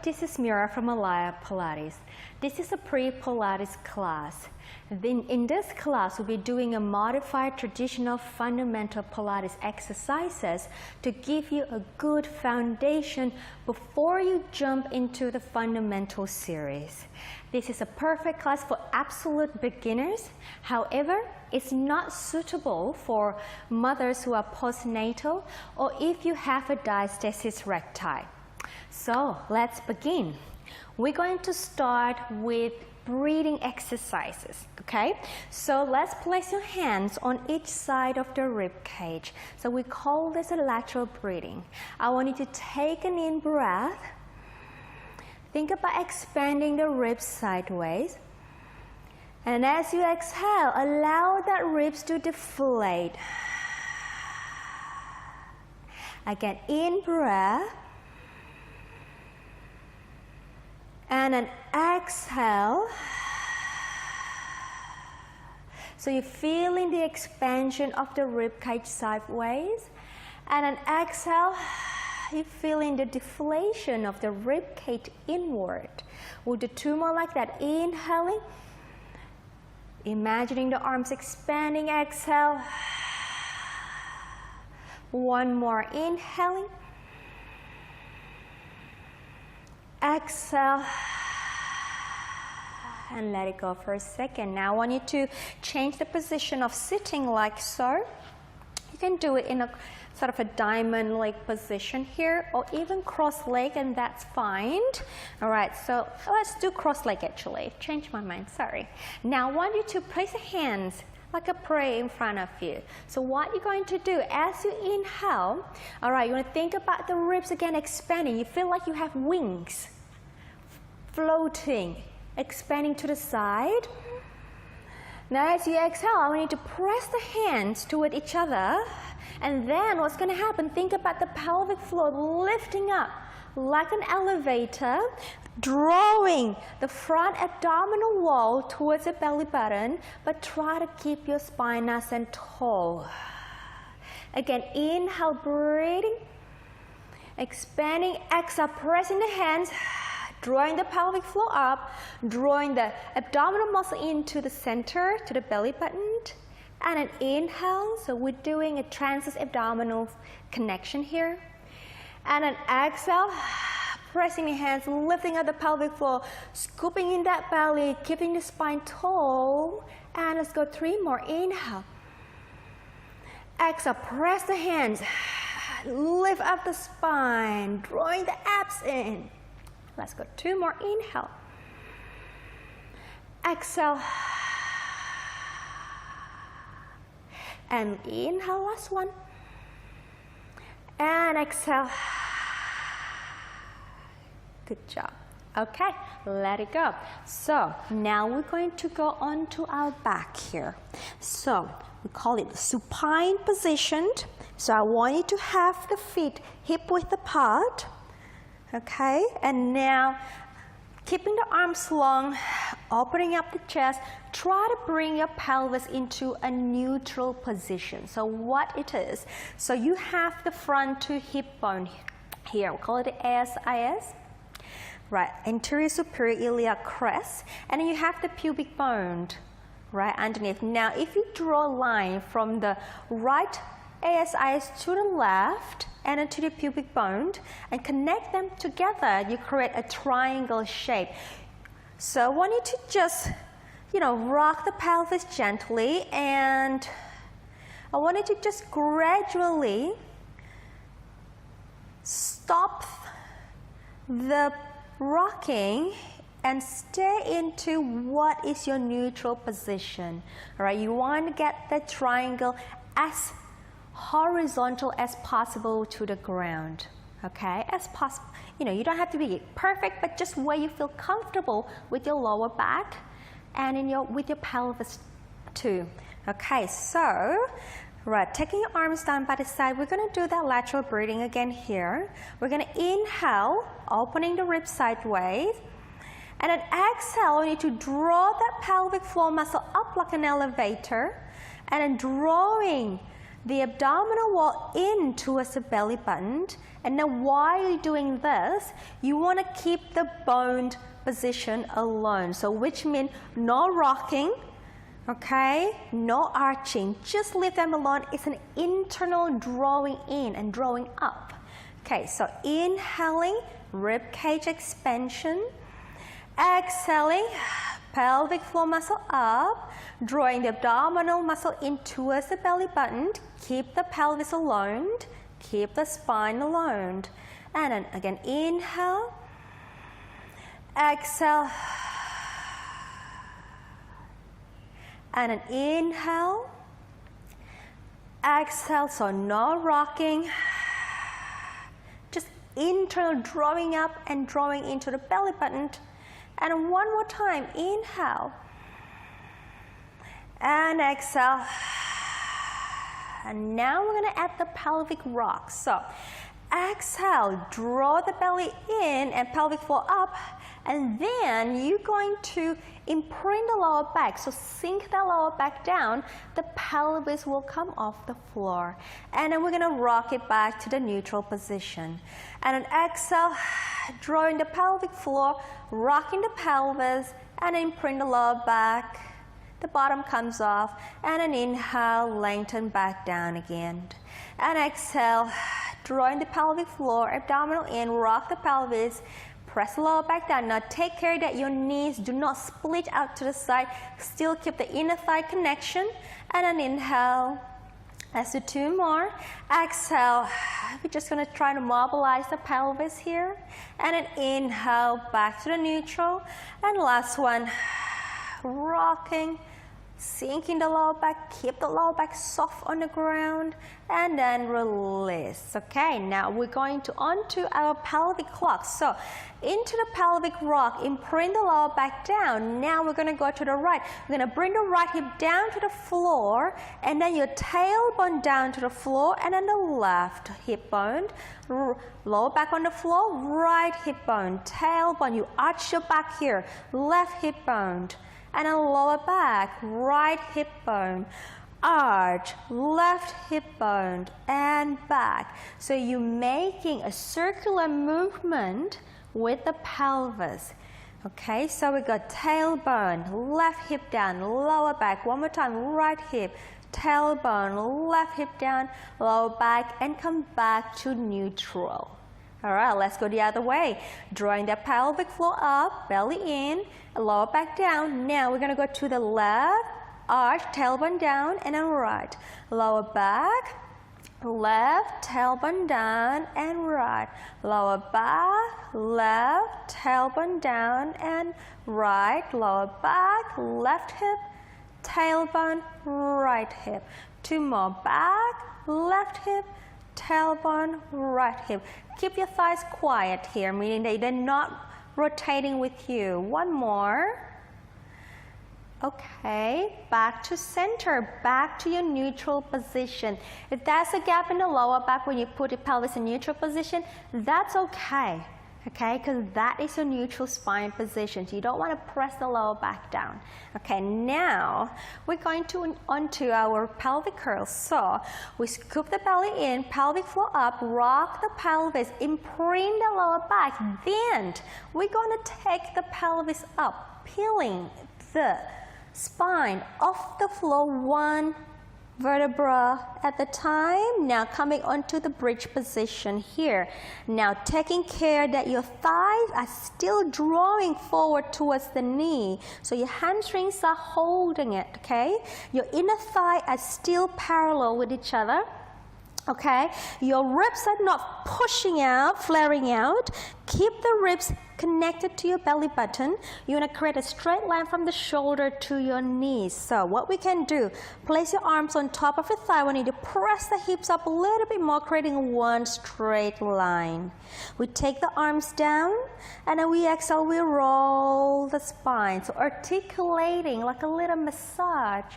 this is Mira from Alaya Pilates. This is a pre-Pilates class. Then in this class, we'll be doing a modified traditional fundamental Pilates exercises to give you a good foundation before you jump into the fundamental series. This is a perfect class for absolute beginners. However, it's not suitable for mothers who are postnatal or if you have a diastasis recti. So let's begin. We're going to start with breathing exercises, okay? So let's place your hands on each side of the rib cage. So we call this a lateral breathing. I want you to take an in breath. Think about expanding the ribs sideways. And as you exhale, allow that ribs to deflate. Again, in breath. And an exhale. So you're feeling the expansion of the rib cage sideways. And an exhale, you're feeling the deflation of the rib cage inward. We'll do two more like that. Inhaling. Imagining the arms expanding. Exhale. One more. Inhaling. Exhale. And let it go for a second. Now I want you to change the position of sitting like so. You can do it in a sort of a diamond leg position here, or even cross leg, and that's fine. All right, so let's do cross leg actually. Changed my mind, sorry. Now I want you to place your hands like a prayer in front of you. So what you're going to do as you inhale, all right, you want to think about the ribs again expanding. You feel like you have wings floating, expanding to the side. Now as you exhale, I want you to press the hands toward each other. And then what's going to happen, think about the pelvic floor lifting up like an elevator, drawing the front abdominal wall towards the belly button, but try to keep your spine nice and tall. Again, inhale, breathing, expanding, exhale, pressing the hands, drawing the pelvic floor up, drawing the abdominal muscle into the center, to the belly button. And an inhale, so we're doing a transverse abdominal connection here. And an exhale, pressing the hands, lifting up the pelvic floor, scooping in that belly, keeping the spine tall. And let's go three more. Inhale. Exhale, press the hands, lift up the spine, drawing the abs in. Let's go two more. Inhale. Exhale. And inhale, last one. And exhale. Good job. Okay, let it go. So now we're going to go on to our back here. So we call it supine positioned. So I want you to have the feet hip width apart. Okay, and now keeping the arms long, opening up the chest, try to bring your pelvis into a neutral position. So what it is, so you have the front to hip bone here, we call it the ASIS, right, anterior superior iliac crest, and then you have the pubic bone right underneath. Now if you draw a line from the right ASIS to the left and then to the pubic bone and connect them together, you create a triangle shape. So I want you to just, rock the pelvis gently, and I want you to just gradually stop the rocking and stay into what is your neutral position. All right, you want to get the triangle as horizontal as possible to the ground, okay, as possible. You don't have to be perfect, but just where you feel comfortable with your lower back and with your pelvis too. Okay, so, right, taking your arms down by the side, we're going to do that lateral breathing again here. We're going to inhale, opening the ribs sideways, and then exhale, we need to draw that pelvic floor muscle up like an elevator, and then drawing the abdominal wall in towards the belly button. And then while you're doing this, you want to keep the boned position alone. So which means no rocking, okay, no arching, just leave them alone. It's an internal drawing in and drawing up. Okay, so inhaling, rib cage expansion. Exhaling, pelvic floor muscle up, drawing the abdominal muscle in towards the belly button. Keep the pelvis alone, keep the spine alone. And then again, inhale, exhale, and then inhale, exhale, so no rocking, just internal drawing up and drawing into the belly button. And one more time, inhale, and exhale. And now we're going to add the pelvic rock. So exhale, draw the belly in and pelvic floor up, and then you're going to imprint the lower back. So sink the lower back down, the pelvis will come off the floor. And then we're going to rock it back to the neutral position. And then exhale, drawing the pelvic floor, rocking the pelvis, and imprint the lower back. The bottom comes off, and then inhale, lengthen back down again. And exhale, drawing the pelvic floor, abdominal in, rock the pelvis, press the lower back down. Now take care that your knees do not split out to the side. Still keep the inner thigh connection. And then inhale. Let's do two more. Exhale. We're just going to try to mobilize the pelvis here. And then inhale, back to the neutral. And last one, rocking. Sinking the lower back, keep the lower back soft on the ground, and then release. Okay, now we're going to onto our pelvic rock. So into the pelvic rock, imprint the lower back down. Now we're going to go to the right. We're going to bring the right hip down to the floor, and then your tailbone down to the floor, and then the left hip bone. Lower back on the floor, right hip bone, tailbone. You arch your back here, left hip bone. And then lower back, right hip bone, arch, left hip bone, and back. So you're making a circular movement with the pelvis. Okay, so we got tailbone, left hip down, lower back. One more time, right hip, tailbone, left hip down, lower back, and come back to neutral. All right, let's go the other way. Drawing the pelvic floor up, belly in, lower back down. Now we're going to go to the left, arch, tailbone down, and then right. Lower back, left, tailbone down, and right. Lower back, left, tailbone down, and right. Lower back, left hip, tailbone, right hip. Two more, back, left hip, tailbone, right hip. Keep your thighs quiet here, meaning that they're not rotating with you. One more. Okay, back to center, back to your neutral position. If there's a gap in the lower back when you put your pelvis in neutral position, that's okay. Okay, because that is your neutral spine position. So you don't want to press the lower back down. Okay, now we're going to onto our pelvic curls. So we scoop the belly in, pelvic floor up, rock the pelvis, imprint the lower back. Then we're going to take the pelvis up, peeling the spine off the floor one vertebra at the time. Now coming onto the bridge position here. Now taking care that your thighs are still drawing forward towards the knee. So your hamstrings are holding it, okay? Your inner thigh are still parallel with each other. Okay, your ribs are not pushing out, flaring out. Keep the ribs connected to your belly button. You want to create a straight line from the shoulder to your knees. So what we can do, place your arms on top of your thigh. We need to press the hips up a little bit more, creating one straight line. We take the arms down, and then we exhale, we roll the spine. So articulating like a little massage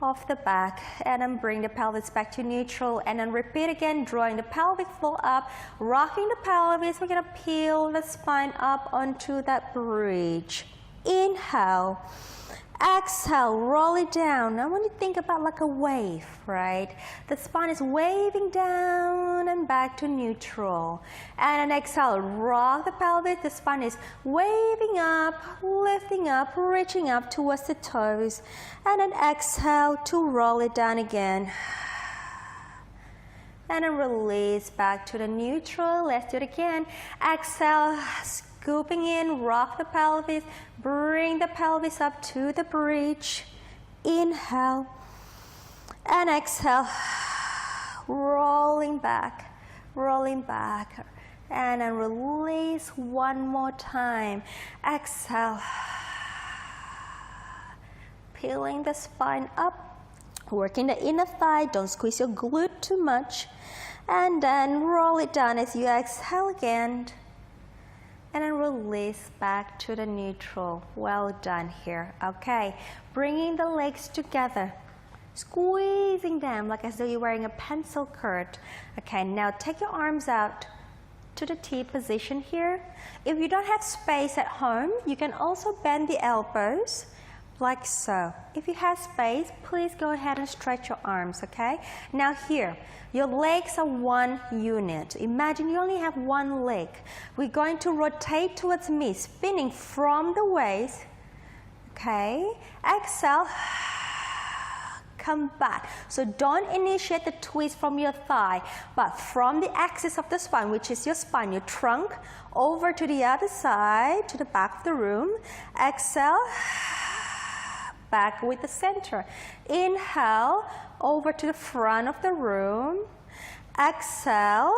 off the back, and then bring the pelvis back to neutral, and then repeat again, drawing the pelvic floor up, rocking the pelvis. We're going to peel the spine up onto that bridge. Inhale, Exhale, roll it down. I want you to think about like a wave, right? The spine is waving down and back to neutral. And then exhale, rock the pelvis. The spine is waving up, lifting up, reaching up towards the toes. And then exhale to roll it down again. And then release back to the neutral. Let's do it again. Exhale, scooping in, rock the pelvis, bring the pelvis up to the bridge. Inhale and exhale, rolling back, and then release one more time. Exhale, peeling the spine up, working the inner thigh, don't squeeze your glute too much, and then roll it down as you exhale again. And then release back to the neutral. Well done here. Okay, bringing the legs together, squeezing them like as though you're wearing a pencil skirt. Okay, now take your arms out to the T position here. If you don't have space at home, you can also bend the elbows like so. If you have space, please go ahead and stretch your arms, okay? Now here, your legs are one unit. Imagine you only have one leg. We're going to rotate towards me, spinning from the waist, okay? Exhale, come back. So don't initiate the twist from your thigh, but from the axis of the spine, which is your spine, your trunk, over to the other side, to the back of the room. Exhale, back with the center. Inhale, over to the front of the room. Exhale,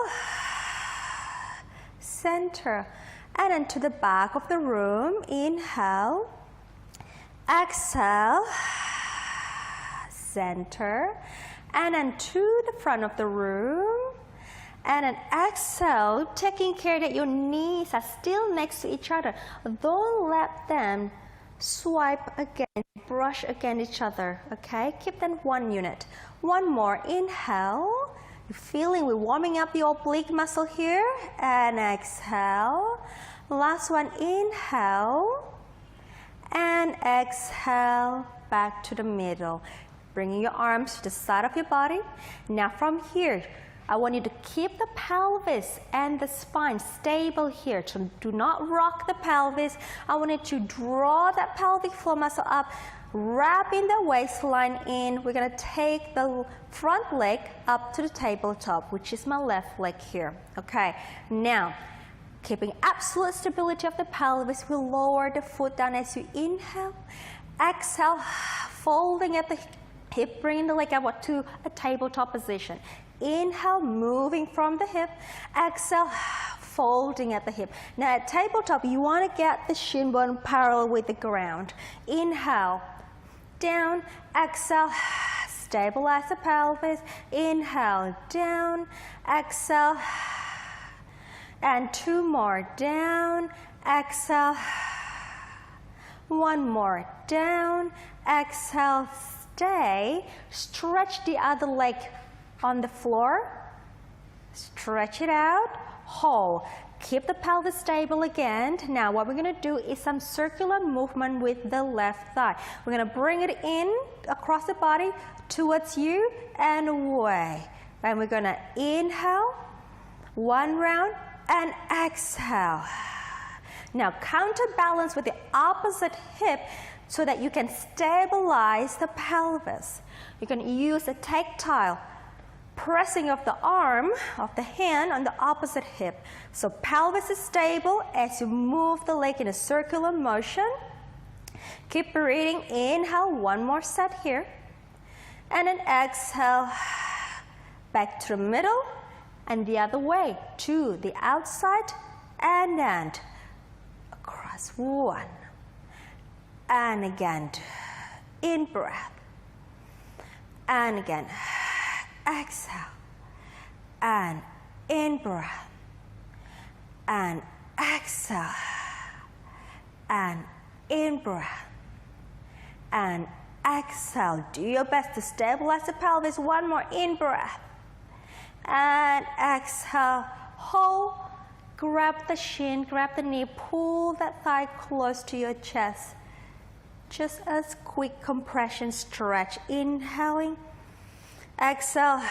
center. And then to the back of the room. Inhale, exhale, center. And then to the front of the room. And then exhale, taking care that your knees are still next to each other. Don't let them swipe again, brush against each other, okay? Keep them one unit. One more. Inhale. You're feeling we're warming up the oblique muscle here. And exhale. Last one. Inhale. And exhale. Back to the middle. Bringing your arms to the side of your body. Now from here, I want you to keep the pelvis and the spine stable here. So do not rock the pelvis. I want you to draw that pelvic floor muscle up, wrapping the waistline in. We're going to take the front leg up to the tabletop, which is my left leg here. Okay, now keeping absolute stability of the pelvis, we'll lower the foot down as you inhale. Exhale, folding at the hip, bringing the leg up to a tabletop position. Inhale, moving from the hip. Exhale, folding at the hip. Now at tabletop, you want to get the shin bone parallel with the ground. Inhale, down. Exhale, stabilize the pelvis. Inhale, down. Exhale, and two more. Down. Exhale. One more. Down. Exhale, stay. Stretch the other leg on the floor, stretch it out, hold. Keep the pelvis stable again. Now what we're going to do is some circular movement with the left thigh. We're going to bring it in across the body towards you and away. And we're going to inhale, one round, and exhale. Now counterbalance with the opposite hip so that you can stabilize the pelvis. You can use a tactile pressing of the arm, of the hand on the opposite hip. So pelvis is stable as you move the leg in a circular motion. Keep breathing. Inhale, one more set here. And then exhale, back to the middle and the other way to the outside and then across. One. And again, in breath. And again. Exhale, and in breath, and exhale, and in breath, and exhale. Do your best to stabilize the pelvis. One more. In breath, and exhale. Hold, grab the shin, grab the knee, pull that thigh close to your chest. Just a quick compression stretch. Inhaling. Exhale.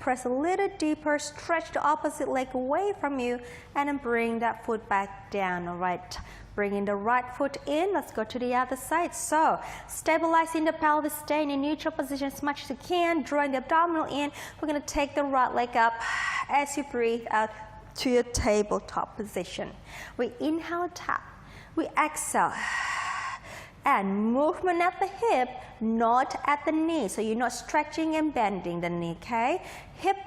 Press a little deeper. Stretch the opposite leg away from you. And then bring that foot back down. All right. Bringing the right foot in. Let's go to the other side. So, stabilizing the pelvis. Stay in a neutral position as much as you can. Drawing the abdominal in. We're going to take the right leg up as you breathe out to your tabletop position. We inhale, tap. We exhale. And movement at the hip, not at the knee. So you're not stretching and bending the knee, okay? Hip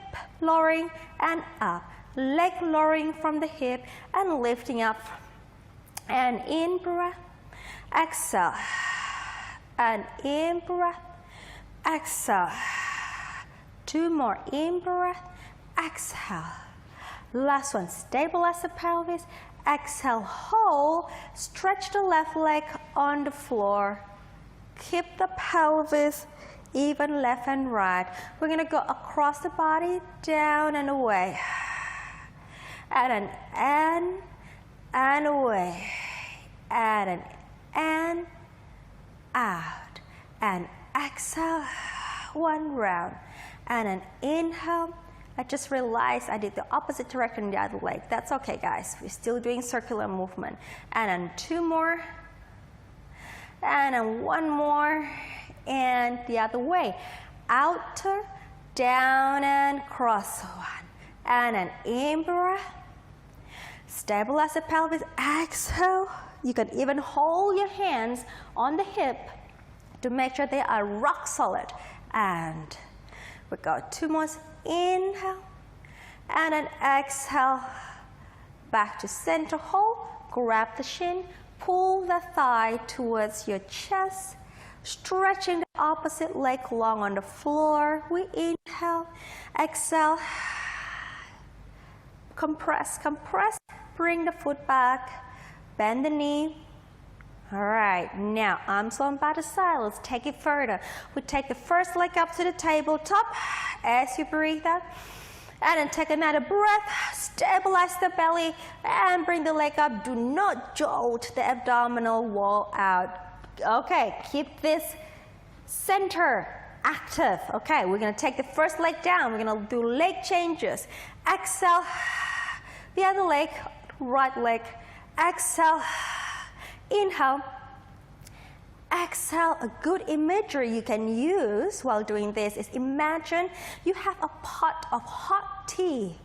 lowering and up. Leg lowering from the hip and lifting up. And in breath, exhale. And in breath, exhale. 2 more, in breath, exhale. Last one, stabilize the pelvis. Exhale, hold. Stretch the left leg on the floor. Keep the pelvis even left and right. We're going to go across the body, down and away. And an and away. And out. And exhale, 1 round. And an inhale. I just realized I did the opposite direction in the other leg. That's okay, guys. We're still doing circular movement. And then 2 more. And then 1 more. And the other way. Outer, down and cross 1. And then in breath. Stabilize the pelvis. Exhale. You can even hold your hands on the hip to make sure they are rock solid. And we go 2 more. Inhale and then exhale, back to center hold. Grab the shin, pull the thigh towards your chest, stretching the opposite leg long on the floor. We inhale, exhale, compress, compress, bring the foot back, bend the knee. All right, now arms on by the side. Let's take it further. We take the first leg up to the tabletop as you breathe out. And then take another breath. Stabilize the belly and bring the leg up. Do not jolt the abdominal wall out. Okay, keep this center active. Okay, we're going to take the first leg down. We're going to do leg changes. Exhale. The other leg, right leg. Exhale. Inhale, exhale. A good imagery you can use while doing this is imagine you have a pot of hot tea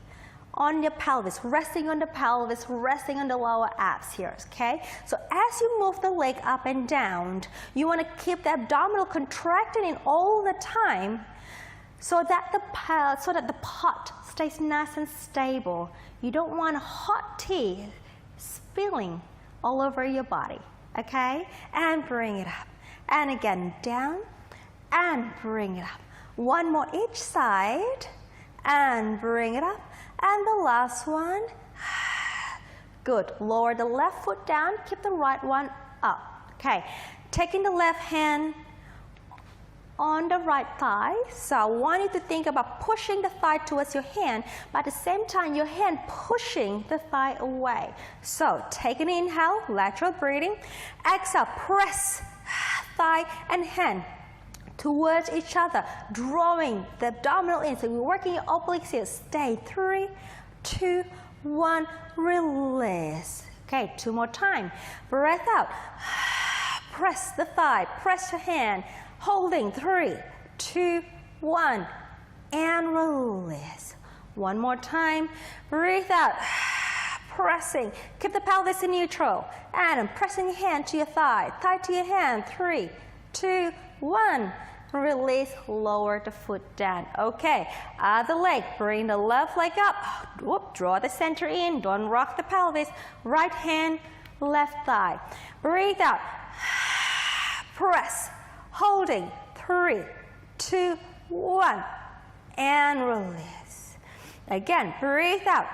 on your pelvis, resting on the pelvis, resting on the lower abs here, okay? So as you move the leg up and down, you want to keep the abdominal contracted in all the time so that the pot stays nice and stable. You don't want hot tea spilling all over your body, okay? And bring it up. And again, down and bring it up. 1 more each side and bring it up. And the last one. Good. Lower the left foot down, keep the right one up. Okay. Taking the left hand on the right thigh. So I want you to think about pushing the thigh towards your hand, but at the same time, your hand pushing the thigh away. So take an inhale, lateral breathing. Exhale, press thigh and hand towards each other, drawing the abdominal in. So we're working your obliques here. Stay. 3, 2, 1, release. Okay, 2 more times. Breath out. Press the thigh, press your hand. Holding. 3, 2, 1, and release. 1 more time. Breathe out. Pressing. Keep the pelvis in neutral. And pressing your hand to your thigh. Thigh to your hand. 3, 2, 1. Release. Lower the foot down. Okay. Other leg. Bring the left leg up. Whoop. Draw the center in. Don't rock the pelvis. Right hand, left thigh. Breathe out. Press. Holding. 3, 2, 1. And release. Again, breathe out.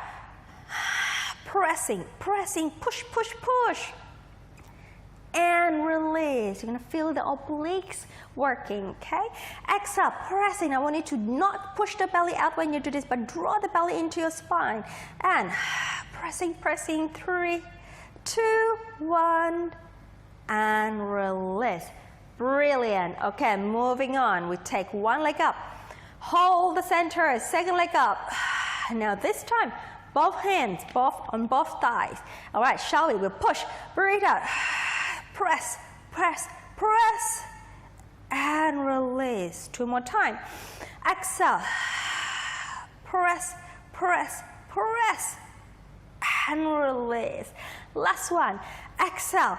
Pressing, pressing, push, push, push. And release. You're going to feel the obliques working, okay? Exhale, pressing. I want you to not push the belly out when you do this, but draw the belly into your spine. And pressing, pressing. 3, 2, 1. and release. Brilliant. Okay, moving on. We take one leg up. Hold the center, second leg up. Now this time, both hands, on both thighs. All right, shall we? We'll push, breathe out. Press, press, press. And release. Two more times. Exhale. Press, press, press. And release. Last one. Exhale.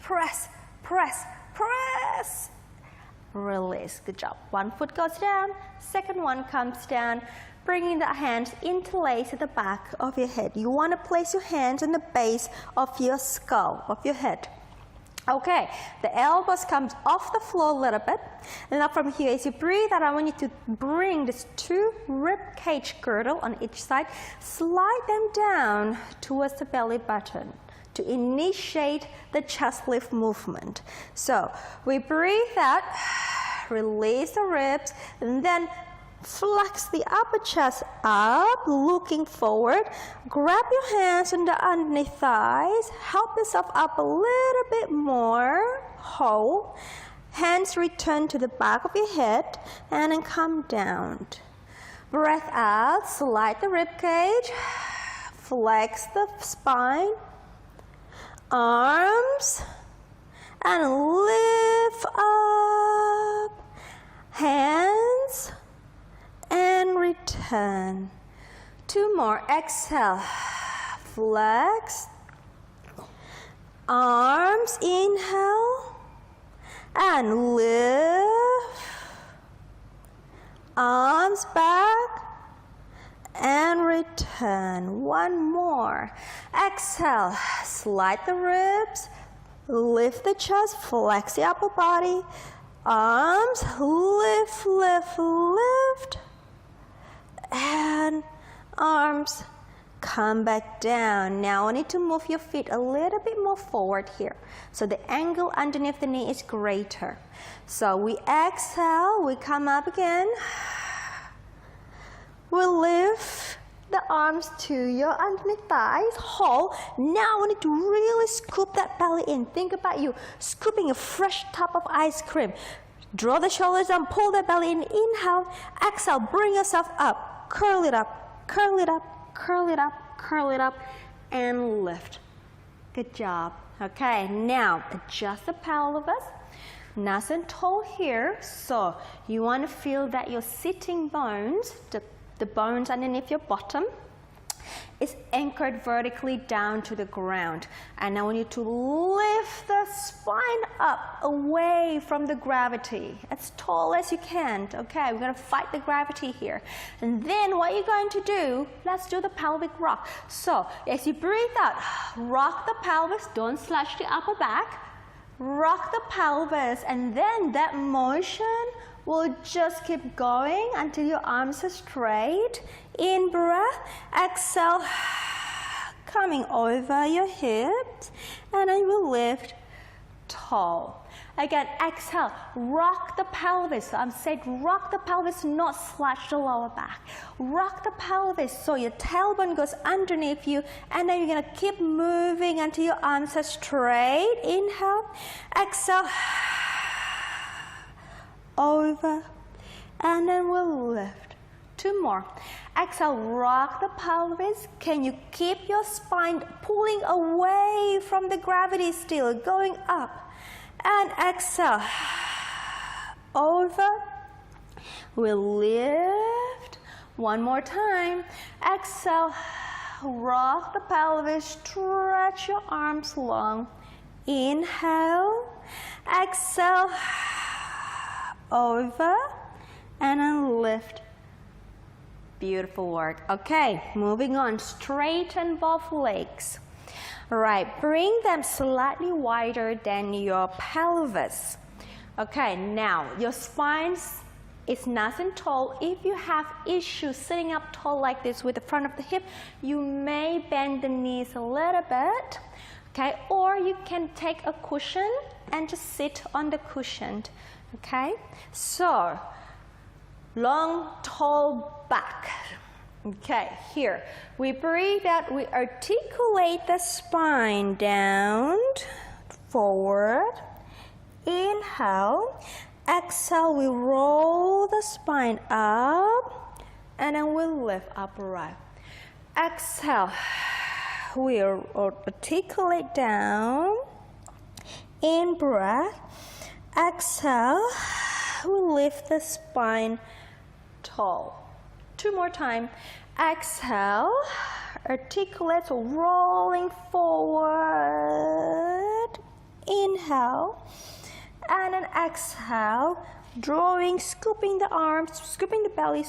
Press, press, press. Release. Good job. One foot goes down, second one comes down, bringing the hands interlace at the back of your head. You want to place your hands on the base of your skull, of your head. Okay, the elbows come off the floor a little bit. And now from here, as you breathe out, I want you to bring these two rib cage girdle on each side, slide them down towards the belly button to initiate the chest lift movement. So we breathe out, release the ribs, and then flex the upper chest up, looking forward. Grab your hands on the underneath thighs. Help yourself up a little bit more. Hold. Hands return to the back of your head and then come down. Breath out, slide the rib cage, flex the spine, arms, and lift up, hands, and return. Two more. Exhale, flex, arms, inhale, and lift, arms back, and return. One more. Exhale, slide the ribs, lift the chest, flex the upper body, arms, lift, lift, lift, and arms come back down. Now I need to move your feet a little bit more forward here, so the angle underneath the knee is greater. So we exhale, we come up again. We'll lift the arms to your underneath thighs. Hold. Now I want you to really scoop that belly in. Think about you scooping a fresh top of ice cream. Draw the shoulders down, pull the belly in. Inhale. Exhale, bring yourself up. Curl it up, curl it up, curl it up, curl it up, and lift. Good job. Okay, now adjust the pelvis. Nice and tall here. So you want to feel that your sitting bones, the bones underneath your bottom, is anchored vertically down to the ground. And I want you to lift the spine up away from the gravity, as tall as you can. Okay, we're going to fight the gravity here. And then what you're going to do, let's do the pelvic rock. So as you breathe out, rock the pelvis, don't slouch the upper back. Rock the pelvis, and then that motion will just keep going until your arms are straight. In breath, exhale, coming over your hips, and then you lift tall. Again, exhale, rock the pelvis. So I'm saying rock the pelvis, not slouch the lower back. Rock the pelvis so your tailbone goes underneath you, and then you're gonna keep moving until your arms are straight. Inhale, exhale, over, and then we'll lift. Two more. Exhale, rock the pelvis. Can you keep your spine pulling away from the gravity still, going up? And exhale, over, we'll lift. One more time. Exhale, rock the pelvis, stretch your arms long. Inhale, exhale, over, and then lift. Beautiful work. Okay, moving on. Straighten both legs. Right, bring them slightly wider than your pelvis. Okay, now your spine is nice and tall. If you have issues sitting up tall like this with the front of the hip, you may bend the knees a little bit. Okay, or you can take a cushion and just sit on the cushion. Okay, so long, tall back. Okay, here, we breathe out, we articulate the spine down, forward. Inhale. Exhale, we roll the spine up, and then we lift upright. Exhale, we articulate down. In breath. Exhale, we lift the spine tall. 2 more times. Exhale, articulate, so rolling forward. Inhale, and then exhale, drawing, scooping the arms, scooping the belly,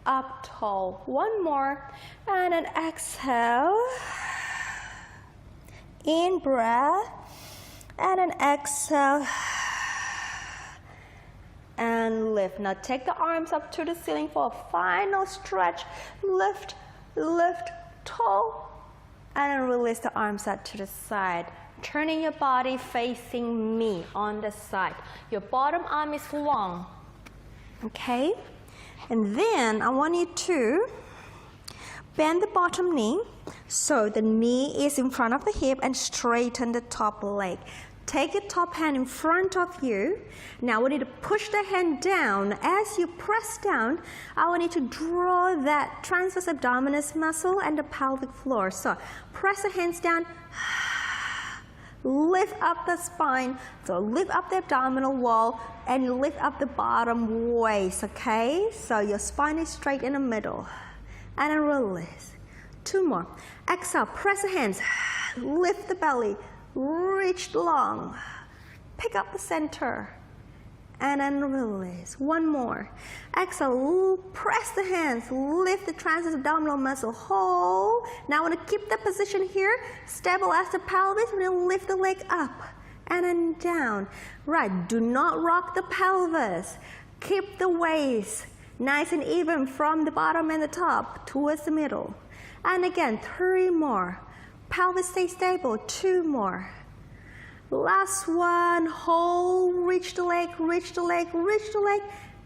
up tall. 1 more, and then exhale. In breath, and then exhale. And lift. Now take the arms up to the ceiling for a final stretch. Lift, lift, tall. And then release the arms out to the side. Turning your body facing me on the side. Your bottom arm is long. Okay? And then I want you to bend the bottom knee so the knee is in front of the hip and straighten the top leg. Take your top hand in front of you. Now I want you to push the hand down. As you press down, I want you to draw that transverse abdominis muscle and the pelvic floor. So press the hands down. Lift up the spine. So lift up the abdominal wall and lift up the bottom waist. Okay? So your spine is straight in the middle. And then release. 2 more. Exhale. Press the hands. Lift the belly. Reach long. Pick up the center. And then release. 1 more. Exhale. Press the hands. Lift the transverse abdominal muscle. Hold. Now I want to keep the position here. Stabilize the pelvis. And then lift the leg up. And then down. Right. Do not rock the pelvis. Keep the waist nice and even from the bottom and the top towards the middle. And again, 3 more. Pelvis stay stable. 2 more. Last one. Hold. Reach the leg, reach the leg, reach the leg.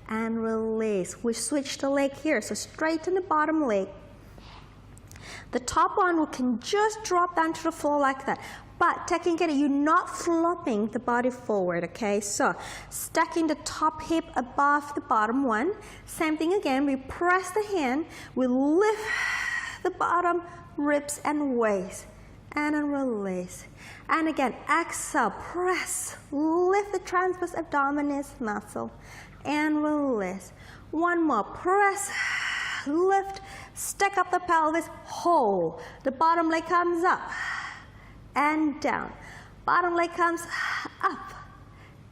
And release. We switch the leg here. So straighten the bottom leg. The top one can just drop down to the floor like that. But taking care, you're not flopping the body forward, okay? So stacking the top hip above the bottom one. Same thing again. We press the hand. We lift the bottom ribs and waist. And then release. And again, exhale, press, lift the transverse abdominis muscle, and release. 1 more, press, lift, stack up the pelvis, hold. The bottom leg comes up and down. Bottom leg comes up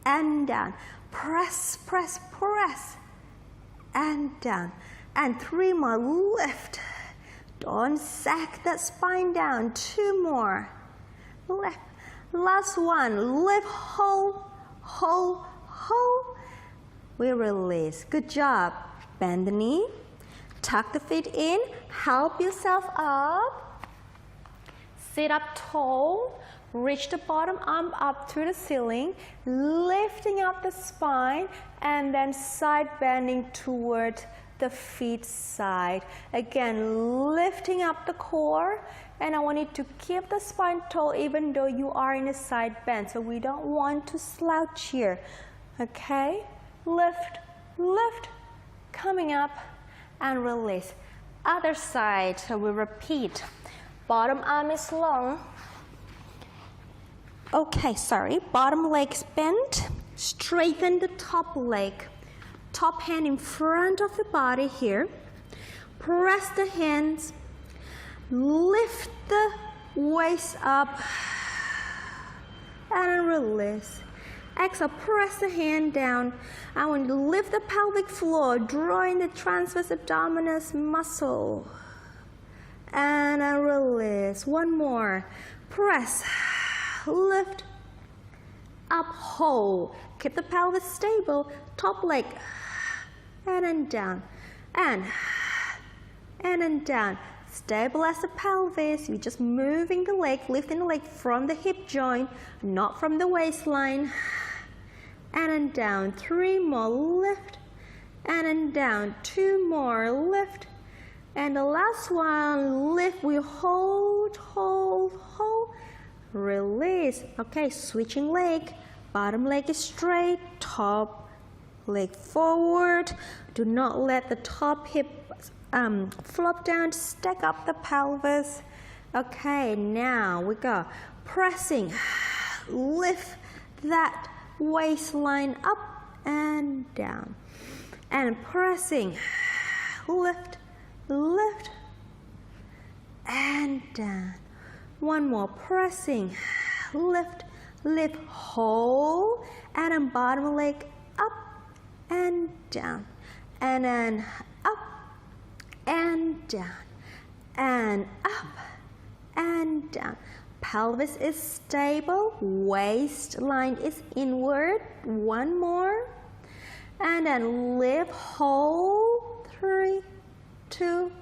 and down. Press, press, press, and down. And 3 more, lift. Don't sag that spine down. 2 more. Lift. Last one. Lift, hold, hold, hold. We release. Good job. Bend the knee. Tuck the feet in. Help yourself up. Sit up tall. Reach the bottom arm up to the ceiling. Lifting up the spine and then side bending toward the feet side. Again, lifting up the core, and I want you to keep the spine tall even though you are in a side bend. So we don't want to slouch here. Okay? Lift, lift, coming up, and release. Other side, so we repeat. Bottom arm is long. Okay, sorry. Bottom leg's bent. Straighten the top leg. Top hand in front of the body here. Press the hands. Lift the waist up. And release. Exhale, press the hand down. I want you to lift the pelvic floor, drawing the transverse abdominis muscle. And release. 1 more. Press. Lift. Up, hold. Keep the pelvis stable. Top leg. And then down. And then down. Stabilize the pelvis. You're just moving the leg, lifting the leg from the hip joint, not from the waistline. And then down. 3 more. Lift. And then down. 2 more. Lift. And the last one. Lift. We hold, hold, hold. release. Okay, switching leg. Bottom leg is straight, top leg forward. Do not let the top hip flop down. Stack up the pelvis. Okay, now we go. Pressing. Lift that waistline up and down. And pressing. Lift, lift, and down. One more. Pressing. Lift, lift, hold, and then bottom leg up and down, and then up and down, and up and down. Pelvis is stable, waistline is inward. One more, and then lift, hold. 3, 2,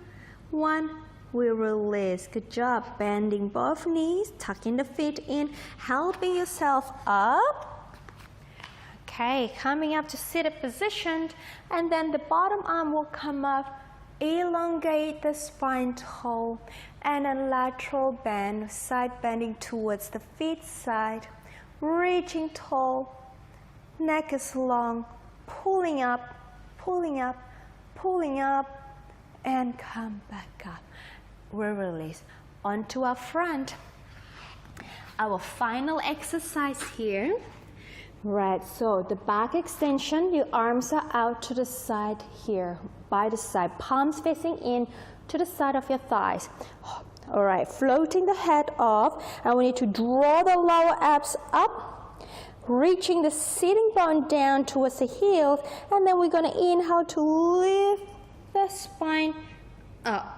1. We release. Good job. Bending both knees, tucking the feet in, helping yourself up. Okay, coming up to seated position, and then the bottom arm will come up. Elongate the spine tall, and a lateral bend, side bending towards the feet side. Reaching tall, neck is long, pulling up, pulling up, pulling up, and come back up. We release onto our front. Our final exercise here. Right, so the back extension, your arms are out to the side here, by the side, palms facing in to the side of your thighs. All right, floating the head off, and we need to draw the lower abs up, reaching the sitting bone down towards the heels, and then we're going to inhale to lift the spine up.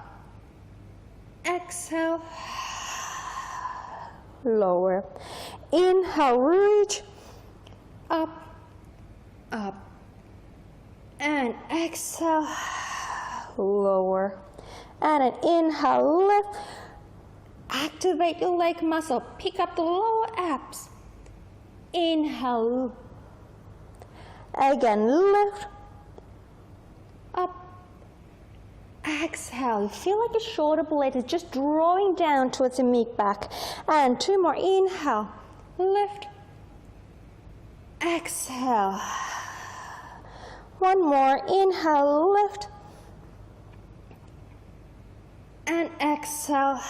Exhale, lower. Inhale, reach up, up, and exhale, lower. And an inhale, lift. Activate your leg muscle. Pick up the lower abs. Inhale. Again, lift. Up. Exhale. You feel like your shoulder blade is just drawing down towards your mid back. And 2 more. Inhale. Lift. Exhale. 1 more. Inhale. Lift. And exhale.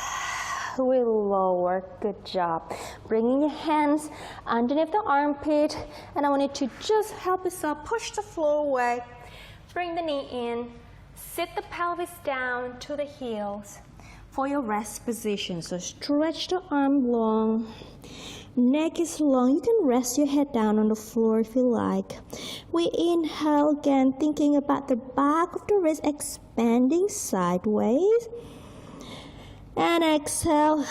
We lower. Good job. Bringing your hands underneath the armpit. And I want you to just help yourself push the floor away. Bring the knee in. Sit the pelvis down to the heels for your rest position. So stretch the arm long. Neck is long. You can rest your head down on the floor if you like. We inhale again, thinking about the back of the wrist expanding sideways. And exhale.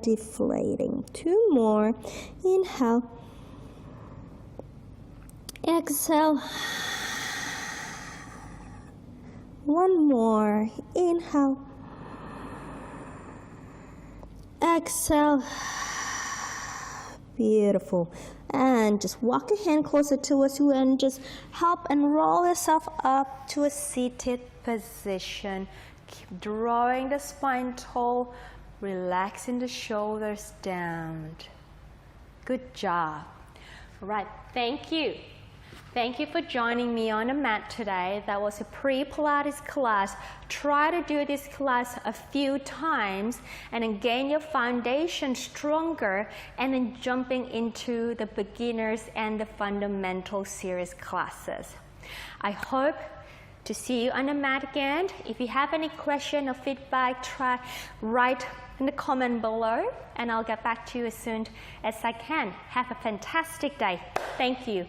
Deflating. 2 more. Inhale. Exhale. 1 more. Inhale. Exhale. Beautiful. And just walk your hand closer towards you and just help and roll yourself up to a seated position. Keep drawing the spine tall, relaxing the shoulders down. Good job. All right, thank you. Thank you for joining me on the mat today. That was a pre-Pilates class. Try to do this class a few times and then gain your foundation stronger, and then jumping into the beginners and the fundamental series classes. I hope to see you on the mat again. If you have any question or feedback, write in the comment below, and I'll get back to you as soon as I can. Have a fantastic day. Thank you.